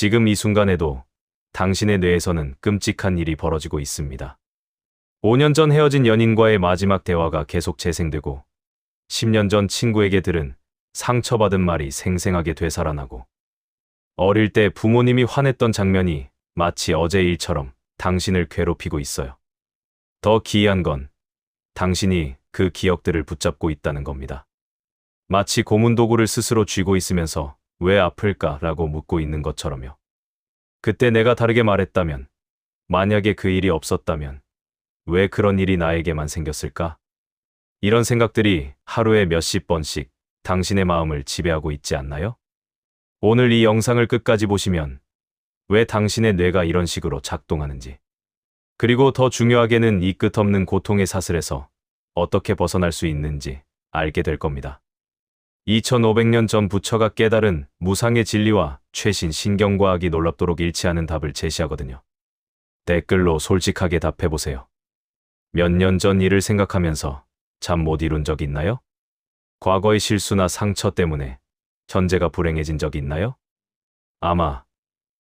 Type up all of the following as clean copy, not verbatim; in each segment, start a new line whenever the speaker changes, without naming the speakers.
지금 이 순간에도 당신의 뇌에서는 끔찍한 일이 벌어지고 있습니다. 5년 전 헤어진 연인과의 마지막 대화가 계속 재생되고 10년 전 친구에게 들은 상처받은 말이 생생하게 되살아나고 어릴 때 부모님이 화냈던 장면이 마치 어제 일처럼 당신을 괴롭히고 있어요. 더 기이한 건 당신이 그 기억들을 붙잡고 있다는 겁니다. 마치 고문도구를 스스로 쥐고 있으면서 왜 아플까라고 묻고 있는 것처럼요. 그때 내가 다르게 말했다면, 만약에 그 일이 없었다면, 왜 그런 일이 나에게만 생겼을까? 이런 생각들이 하루에 몇십 번씩 당신의 마음을 지배하고 있지 않나요? 오늘 이 영상을 끝까지 보시면 왜 당신의 뇌가 이런 식으로 작동하는지, 그리고 더 중요하게는 이 끝없는 고통의 사슬에서 어떻게 벗어날 수 있는지 알게 될 겁니다. 2500년 전 부처가 깨달은 무상의 진리와 최신 신경과학이 놀랍도록 일치하는 답을 제시하거든요. 댓글로 솔직하게 답해보세요. 몇 년 전 일을 생각하면서 잠 못 이룬 적 있나요? 과거의 실수나 상처 때문에 현재가 불행해진 적 있나요? 아마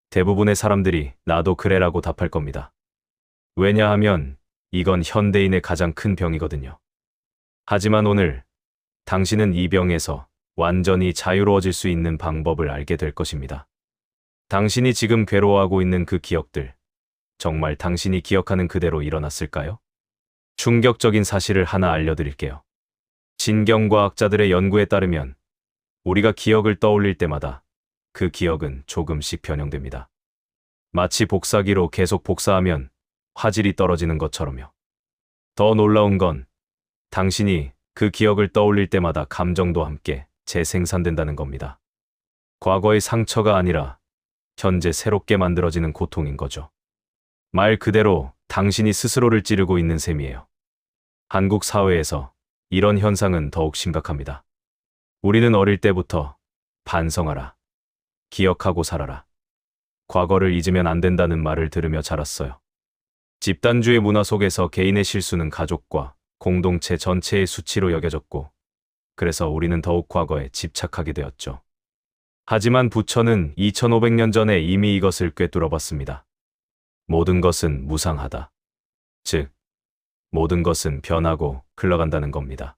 대부분의 사람들이 나도 그래라고 답할 겁니다. 왜냐하면 이건 현대인의 가장 큰 병이거든요. 하지만 오늘 당신은 이 병에서 완전히 자유로워질 수 있는 방법을 알게 될 것입니다. 당신이 지금 괴로워하고 있는 그 기억들, 정말 당신이 기억하는 그대로 일어났을까요? 충격적인 사실을 하나 알려드릴게요. 신경과학자들의 연구에 따르면 우리가 기억을 떠올릴 때마다 그 기억은 조금씩 변형됩니다. 마치 복사기로 계속 복사하면 화질이 떨어지는 것처럼요. 더 놀라운 건 당신이 그 기억을 떠올릴 때마다 감정도 함께 재생산된다는 겁니다. 과거의 상처가 아니라 현재 새롭게 만들어지는 고통인 거죠. 말 그대로 당신이 스스로를 찌르고 있는 셈이에요. 한국 사회에서 이런 현상은 더욱 심각합니다. 우리는 어릴 때부터 반성하라, 기억하고 살아라, 과거를 잊으면 안 된다는 말을 들으며 자랐어요. 집단주의 문화 속에서 개인의 실수는 가족과 공동체 전체의 수치로 여겨졌고, 그래서 우리는 더욱 과거에 집착하게 되었죠. 하지만 부처는 2500년 전에 이미 이것을 꿰뚫어봤습니다. 모든 것은 무상하다. 즉, 모든 것은 변하고 흘러간다는 겁니다.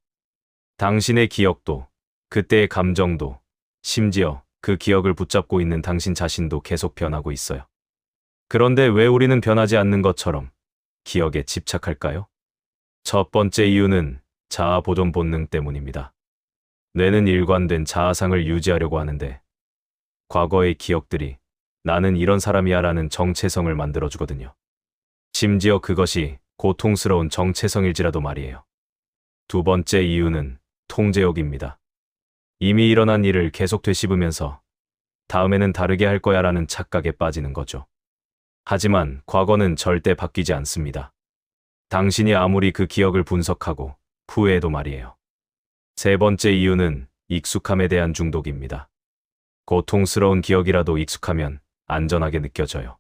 당신의 기억도, 그때의 감정도, 심지어 그 기억을 붙잡고 있는 당신 자신도 계속 변하고 있어요. 그런데 왜 우리는 변하지 않는 것처럼 기억에 집착할까요? 첫 번째 이유는 자아 보존 본능 때문입니다. 뇌는 일관된 자아상을 유지하려고 하는데 과거의 기억들이 나는 이런 사람이야 라는 정체성을 만들어주거든요. 심지어 그것이 고통스러운 정체성일지라도 말이에요. 두 번째 이유는 통제욕입니다. 이미 일어난 일을 계속 되씹으면서 다음에는 다르게 할 거야 라는 착각에 빠지는 거죠. 하지만 과거는 절대 바뀌지 않습니다. 당신이 아무리 그 기억을 분석하고 후회해도 말이에요. 세 번째 이유는 익숙함에 대한 중독입니다. 고통스러운 기억이라도 익숙하면 안전하게 느껴져요.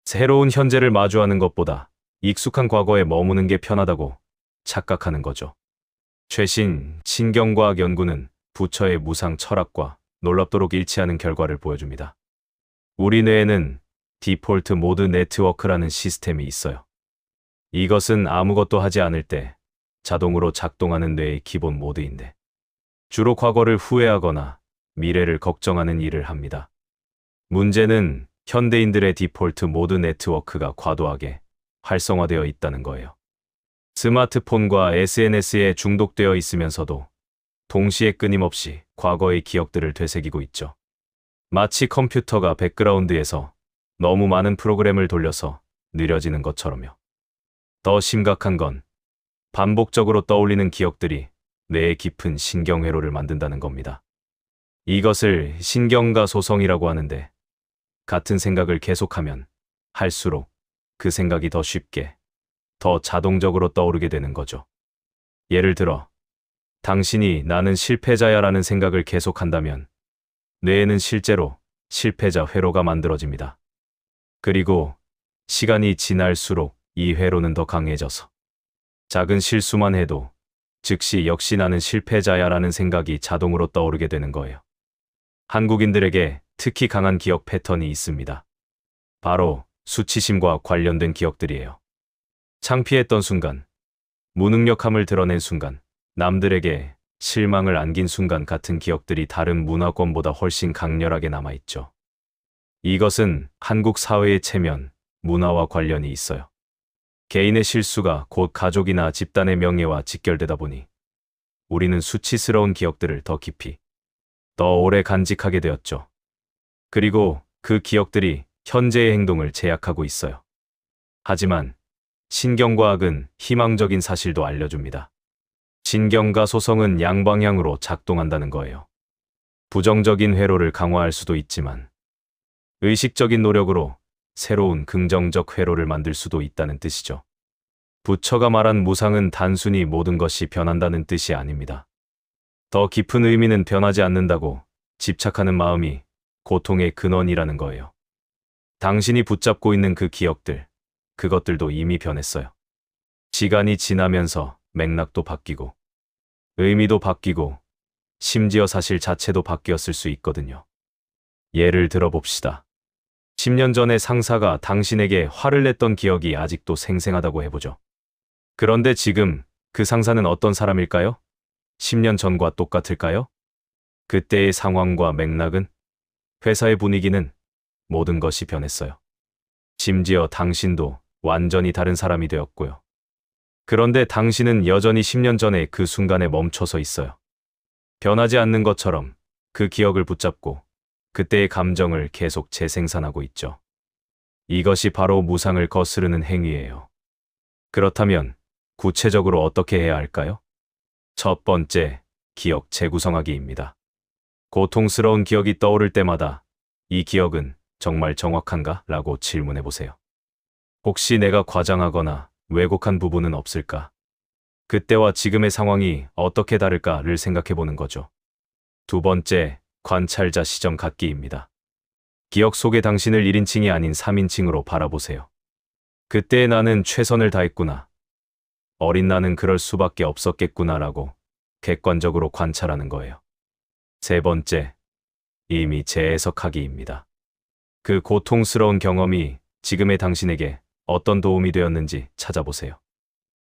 새로운 현재를 마주하는 것보다 익숙한 과거에 머무는 게 편하다고 착각하는 거죠. 최신 신경과학 연구는 부처의 무상 철학과 놀랍도록 일치하는 결과를 보여줍니다. 우리 뇌에는 디폴트 모드 네트워크라는 시스템이 있어요. 이것은 아무것도 하지 않을 때 자동으로 작동하는 뇌의 기본 모드인데 주로 과거를 후회하거나 미래를 걱정하는 일을 합니다. 문제는 현대인들의 디폴트 모드 네트워크가 과도하게 활성화되어 있다는 거예요. 스마트폰과 SNS에 중독되어 있으면서도 동시에 끊임없이 과거의 기억들을 되새기고 있죠. 마치 컴퓨터가 백그라운드에서 너무 많은 프로그램을 돌려서 느려지는 것처럼요. 더 심각한 건 반복적으로 떠올리는 기억들이 뇌의 깊은 신경회로를 만든다는 겁니다. 이것을 신경가 소성이라고 하는데 같은 생각을 계속하면 할수록 그 생각이 더 쉽게, 더 자동적으로 떠오르게 되는 거죠. 예를 들어 당신이 나는 실패자야 라는 생각을 계속한다면 뇌에는 실제로 실패자 회로가 만들어집니다. 그리고 시간이 지날수록 이 회로는 더 강해져서 작은 실수만 해도 즉시 역시 나는 실패자야 라는 생각이 자동으로 떠오르게 되는 거예요. 한국인들에게 특히 강한 기억 패턴이 있습니다. 바로 수치심과 관련된 기억들이에요. 창피했던 순간, 무능력함을 드러낸 순간, 남들에게 실망을 안긴 순간 같은 기억들이 다른 문화권보다 훨씬 강렬하게 남아있죠. 이것은 한국 사회의 체면, 문화와 관련이 있어요. 개인의 실수가 곧 가족이나 집단의 명예와 직결되다 보니 우리는 수치스러운 기억들을 더 깊이, 더 오래 간직하게 되었죠. 그리고 그 기억들이 현재의 행동을 제약하고 있어요. 하지만 신경과학은 희망적인 사실도 알려줍니다. 신경과 소성은 양방향으로 작동한다는 거예요. 부정적인 회로를 강화할 수도 있지만 의식적인 노력으로 새로운 긍정적 회로를 만들 수도 있다는 뜻이죠. 부처가 말한 무상은 단순히 모든 것이 변한다는 뜻이 아닙니다. 더 깊은 의미는 변하지 않는다고 집착하는 마음이 고통의 근원이라는 거예요. 당신이 붙잡고 있는 그 기억들, 그것들도 이미 변했어요. 시간이 지나면서 맥락도 바뀌고, 의미도 바뀌고, 심지어 사실 자체도 바뀌었을 수 있거든요. 예를 들어봅시다. 10년 전에 상사가 당신에게 화를 냈던 기억이 아직도 생생하다고 해보죠. 그런데 지금 그 상사는 어떤 사람일까요? 10년 전과 똑같을까요? 그때의 상황과 맥락은, 회사의 분위기는, 모든 것이 변했어요. 심지어 당신도 완전히 다른 사람이 되었고요. 그런데 당신은 여전히 10년 전에 그 순간에 멈춰서 있어요. 변하지 않는 것처럼 그 기억을 붙잡고 그때의 감정을 계속 재생산하고 있죠. 이것이 바로 무상을 거스르는 행위예요. 그렇다면 구체적으로 어떻게 해야 할까요? 첫 번째, 기억 재구성하기입니다. 고통스러운 기억이 떠오를 때마다 이 기억은 정말 정확한가? 라고 질문해 보세요. 혹시 내가 과장하거나 왜곡한 부분은 없을까? 그때와 지금의 상황이 어떻게 다를까를 생각해 보는 거죠. 두 번째, 관찰자 시점 갖기입니다. 기억 속의 당신을 1인칭이 아닌 3인칭으로 바라보세요. 그때의 나는 최선을 다했구나. 어린 나는 그럴 수밖에 없었겠구나라고 객관적으로 관찰하는 거예요. 세 번째, 이미 재해석하기입니다. 그 고통스러운 경험이 지금의 당신에게 어떤 도움이 되었는지 찾아보세요.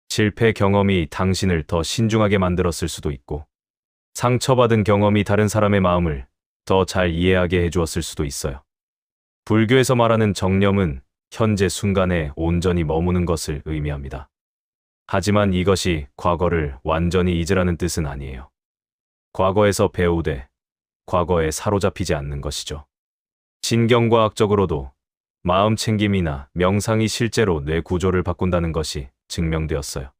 실패 경험이 당신을 더 신중하게 만들었을 수도 있고, 상처받은 경험이 다른 사람의 마음을 더 잘 이해하게 해주었을 수도 있어요. 불교에서 말하는 정념은 현재 순간에 온전히 머무는 것을 의미합니다. 하지만 이것이 과거를 완전히 잊으라는 뜻은 아니에요. 과거에서 배우되 과거에 사로잡히지 않는 것이죠. 신경과학적으로도 마음 챙김이나 명상이 실제로 뇌 구조를 바꾼다는 것이 증명되었어요.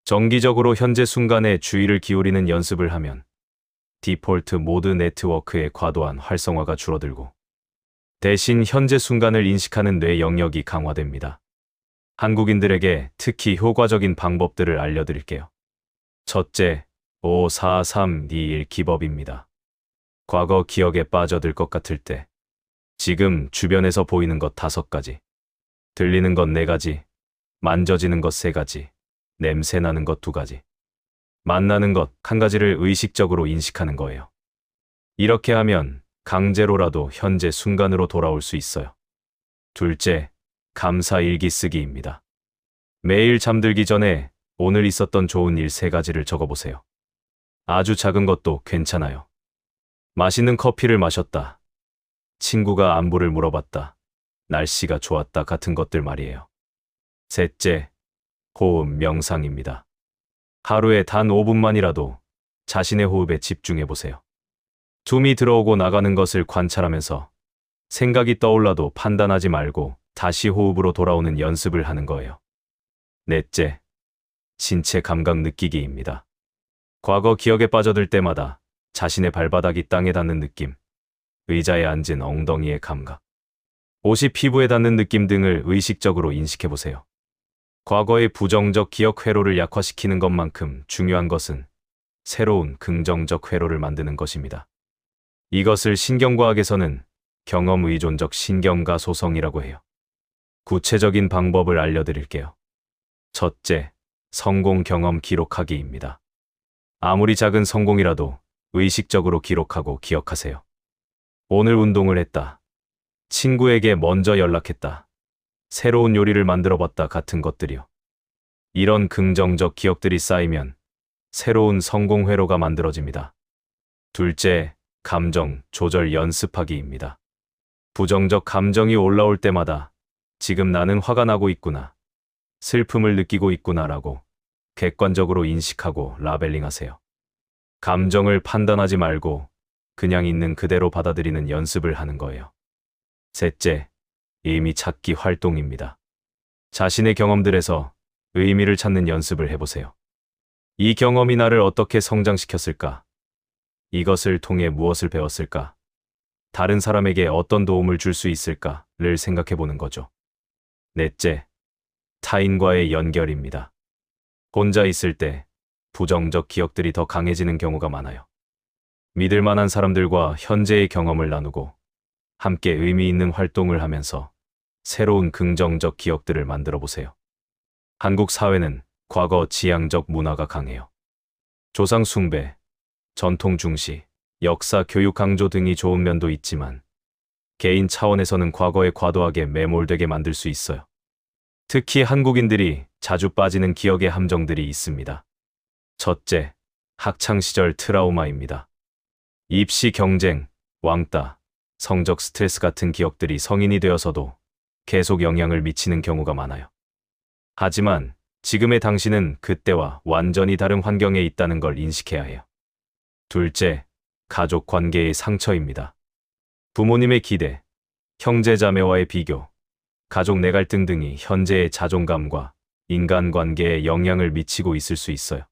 정기적으로 현재 순간에 주의를 기울이는 연습을 하면 디폴트 모드 네트워크의 과도한 활성화가 줄어들고 대신 현재 순간을 인식하는 뇌 영역이 강화됩니다. 한국인들에게 특히 효과적인 방법들을 알려드릴게요. 첫째, 5, 4, 3, 2, 1 기법입니다. 과거 기억에 빠져들 것 같을 때 지금 주변에서 보이는 것 5가지, 들리는 것 4가지, 만져지는 것 3가지, 냄새 나는 것 2가지, 만나는 것 1가지를 의식적으로 인식하는 거예요. 이렇게 하면 강제로라도 현재 순간으로 돌아올 수 있어요. 둘째, 감사 일기 쓰기입니다. 매일 잠들기 전에 오늘 있었던 좋은 일 3가지를 적어보세요. 아주 작은 것도 괜찮아요. 맛있는 커피를 마셨다. 친구가 안부를 물어봤다. 날씨가 좋았다 같은 것들 말이에요. 셋째, 호흡 명상입니다. 하루에 단 5분만이라도 자신의 호흡에 집중해 보세요. 숨이 들어오고 나가는 것을 관찰하면서 생각이 떠올라도 판단하지 말고 다시 호흡으로 돌아오는 연습을 하는 거예요. 넷째, 신체 감각 느끼기입니다. 과거 기억에 빠져들 때마다 자신의 발바닥이 땅에 닿는 느낌, 의자에 앉은 엉덩이의 감각, 옷이 피부에 닿는 느낌 등을 의식적으로 인식해 보세요. 과거의 부정적 기억 회로를 약화시키는 것만큼 중요한 것은 새로운 긍정적 회로를 만드는 것입니다. 이것을 신경과학에서는 경험 의존적 신경가 소성이라고 해요. 구체적인 방법을 알려드릴게요. 첫째, 성공 경험 기록하기입니다. 아무리 작은 성공이라도 의식적으로 기록하고 기억하세요. 오늘 운동을 했다. 친구에게 먼저 연락했다. 새로운 요리를 만들어 봤다 같은 것들이요. 이런 긍정적 기억들이 쌓이면 새로운 성공 회로가 만들어집니다. 둘째, 감정 조절 연습하기입니다. 부정적 감정이 올라올 때마다 지금 나는 화가 나고 있구나, 슬픔을 느끼고 있구나라고 객관적으로 인식하고 라벨링하세요. 감정을 판단하지 말고 그냥 있는 그대로 받아들이는 연습을 하는 거예요. 셋째, 의미 찾기 활동입니다. 자신의 경험들에서 의미를 찾는 연습을 해보세요. 이 경험이 나를 어떻게 성장시켰을까? 이것을 통해 무엇을 배웠을까? 다른 사람에게 어떤 도움을 줄 수 있을까를 생각해 보는 거죠. 넷째, 타인과의 연결입니다. 혼자 있을 때 부정적 기억들이 더 강해지는 경우가 많아요. 믿을 만한 사람들과 현재의 경험을 나누고 함께 의미 있는 활동을 하면서 새로운 긍정적 기억들을 만들어 보세요. 한국 사회는 과거 지향적 문화가 강해요. 조상 숭배, 전통 중시, 역사 교육 강조 등이 좋은 면도 있지만 개인 차원에서는 과거에 과도하게 매몰되게 만들 수 있어요. 특히 한국인들이 자주 빠지는 기억의 함정들이 있습니다. 첫째, 학창시절 트라우마입니다. 입시 경쟁, 왕따, 성적 스트레스 같은 기억들이 성인이 되어서도 계속 영향을 미치는 경우가 많아요. 하지만 지금의 당신은 그때와 완전히 다른 환경에 있다는 걸 인식해야 해요. 둘째, 가족 관계의 상처입니다. 부모님의 기대, 형제자매와의 비교, 가족 내 갈등 등이 현재의 자존감과 인간관계에 영향을 미치고 있을 수 있어요.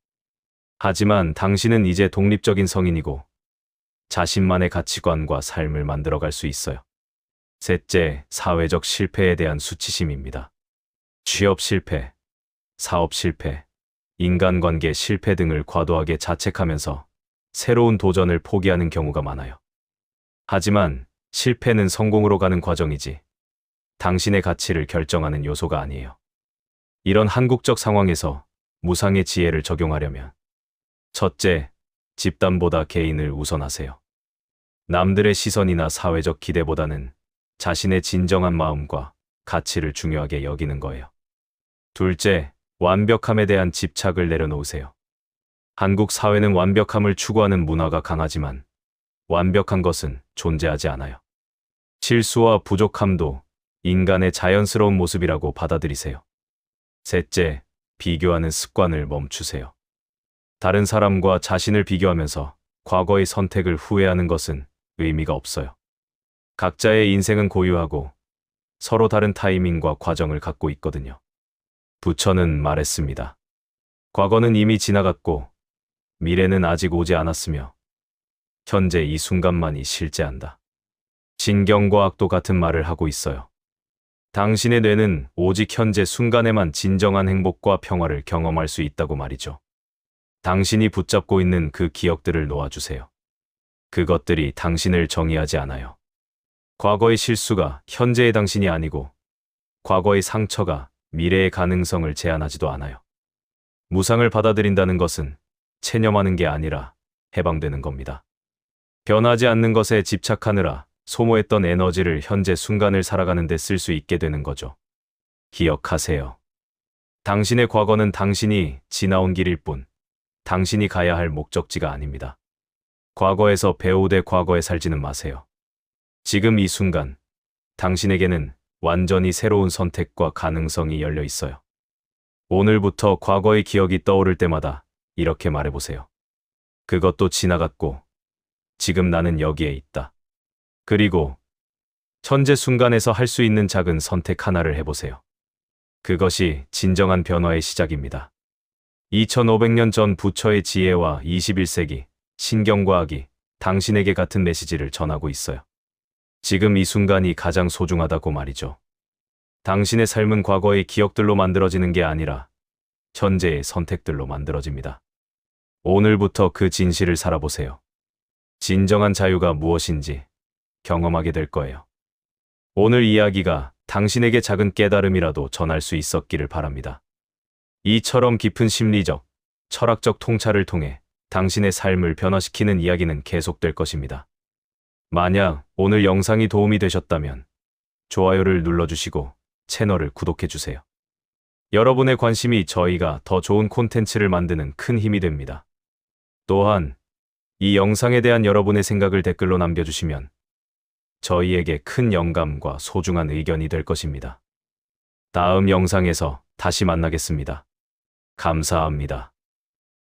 하지만 당신은 이제 독립적인 성인이고 자신만의 가치관과 삶을 만들어갈 수 있어요. 셋째, 사회적 실패에 대한 수치심입니다. 취업 실패, 사업 실패, 인간관계 실패 등을 과도하게 자책하면서 새로운 도전을 포기하는 경우가 많아요. 하지만 실패는 성공으로 가는 과정이지 당신의 가치를 결정하는 요소가 아니에요. 이런 한국적 상황에서 무상의 지혜를 적용하려면 첫째, 집단보다 개인을 우선하세요. 남들의 시선이나 사회적 기대보다는 자신의 진정한 마음과 가치를 중요하게 여기는 거예요. 둘째, 완벽함에 대한 집착을 내려놓으세요. 한국 사회는 완벽함을 추구하는 문화가 강하지만 완벽한 것은 존재하지 않아요. 실수와 부족함도 인간의 자연스러운 모습이라고 받아들이세요. 셋째, 비교하는 습관을 멈추세요. 다른 사람과 자신을 비교하면서 과거의 선택을 후회하는 것은 의미가 없어요. 각자의 인생은 고유하고 서로 다른 타이밍과 과정을 갖고 있거든요. 부처는 말했습니다. 과거는 이미 지나갔고 미래는 아직 오지 않았으며 현재 이 순간만이 실제한다. 진경과학도 같은 말을 하고 있어요. 당신의 뇌는 오직 현재 순간에만 진정한 행복과 평화를 경험할 수 있다고 말이죠. 당신이 붙잡고 있는 그 기억들을 놓아주세요. 그것들이 당신을 정의하지 않아요. 과거의 실수가 현재의 당신이 아니고 과거의 상처가 미래의 가능성을 제한하지도 않아요. 무상을 받아들인다는 것은 체념하는 게 아니라 해방되는 겁니다. 변하지 않는 것에 집착하느라 소모했던 에너지를 현재 순간을 살아가는 데 쓸 수 있게 되는 거죠. 기억하세요. 당신의 과거는 당신이 지나온 길일 뿐, 당신이 가야 할 목적지가 아닙니다. 과거에서 배우되 과거에 살지는 마세요. 지금 이 순간, 당신에게는 완전히 새로운 선택과 가능성이 열려 있어요. 오늘부터 과거의 기억이 떠오를 때마다 이렇게 말해보세요. 그것도 지나갔고, 지금 나는 여기에 있다. 그리고 현재 순간에서 할 수 있는 작은 선택 하나를 해보세요. 그것이 진정한 변화의 시작입니다. 2500년 전 부처의 지혜와 21세기 신경과학이 당신에게 같은 메시지를 전하고 있어요. 지금 이 순간이 가장 소중하다고 말이죠. 당신의 삶은 과거의 기억들로 만들어지는 게 아니라 현재의 선택들로 만들어집니다. 오늘부터 그 진실을 살아보세요. 진정한 자유가 무엇인지 경험하게 될 거예요. 오늘 이야기가 당신에게 작은 깨달음이라도 전할 수 있었기를 바랍니다. 이처럼 깊은 심리적, 철학적 통찰을 통해 당신의 삶을 변화시키는 이야기는 계속될 것입니다. 만약 오늘 영상이 도움이 되셨다면 좋아요를 눌러주시고 채널을 구독해주세요. 여러분의 관심이 저희가 더 좋은 콘텐츠를 만드는 큰 힘이 됩니다. 또한 이 영상에 대한 여러분의 생각을 댓글로 남겨주시면 저희에게 큰 영감과 소중한 의견이 될 것입니다. 다음 영상에서 다시 만나겠습니다. 감사합니다.